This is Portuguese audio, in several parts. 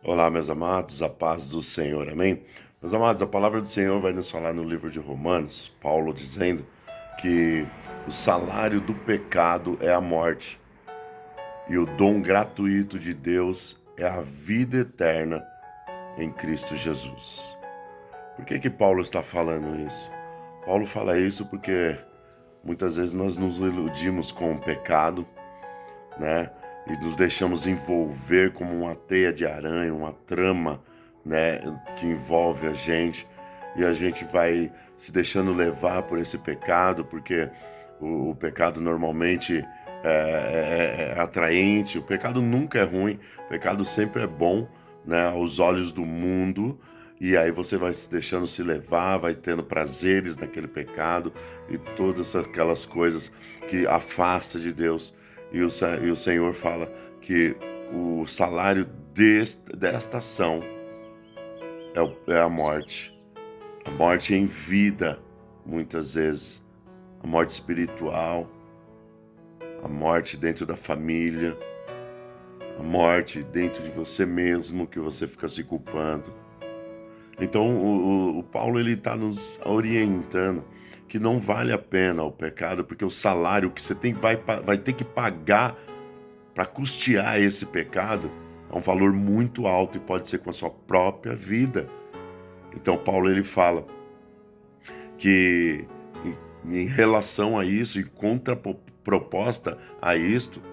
Olá, meus amados, a paz do Senhor, amém? Meus amados, a palavra do Senhor vai nos falar no livro de Romanos, Paulo dizendo que o salário do pecado é a morte e o dom gratuito de Deus é a vida eterna em Cristo Jesus. Por que Paulo está falando isso? Paulo fala isso porque muitas vezes nós nos iludimos com o pecado, né? E nos deixamos envolver como uma teia de aranha, uma trama, né? Que envolve a gente. E a gente vai se deixando levar por esse pecado, porque o pecado normalmente é atraente. O pecado nunca é ruim, o pecado sempre é bom, né? Aos olhos do mundo. E aí você vai se deixando se levar, vai tendo prazeres naquele pecado e todas aquelas coisas que afasta de Deus. E o Senhor fala que o salário desta ação é a morte em vida, muitas vezes, a morte espiritual, a morte dentro da família, a morte dentro de você mesmo, que você fica se culpando. Então o Paulo ele está nos orientando que não vale a pena o pecado, porque o salário que você tem vai ter que pagar para custear esse pecado é um valor muito alto e pode ser com a sua própria vida. Então Paulo ele fala que em relação a isso, em contraproposta a isto,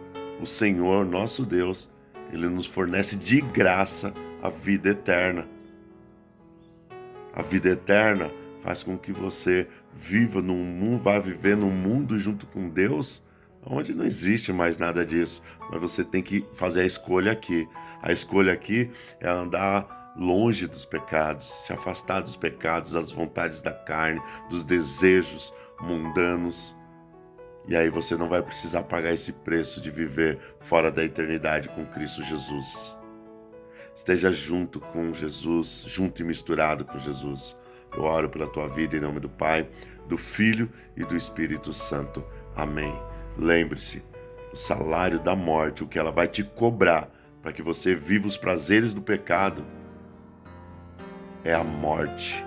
o Senhor, nosso Deus, ele nos fornece de graça a vida eterna. A vida eterna faz com que você viva num mundo, vá viver num mundo junto com Deus, onde não existe mais nada disso. Mas você tem que fazer a escolha aqui. A escolha aqui é andar longe dos pecados, se afastar dos pecados, das vontades da carne, dos desejos mundanos. E aí você não vai precisar pagar esse preço de viver fora da eternidade com Cristo Jesus. Esteja junto com Jesus, junto e misturado com Jesus. Eu oro pela tua vida em nome do Pai, do Filho e do Espírito Santo. Amém. Lembre-se, o salário da morte, o que ela vai te cobrar para que você viva os prazeres do pecado, é a morte.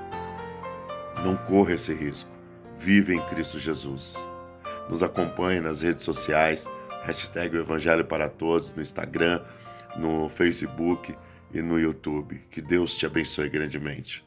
Não corra esse risco. Vive em Cristo Jesus. Nos acompanhe nas redes sociais, hashtag o Evangelho para Todos, no Instagram, no Facebook e no YouTube. Que Deus te abençoe grandemente.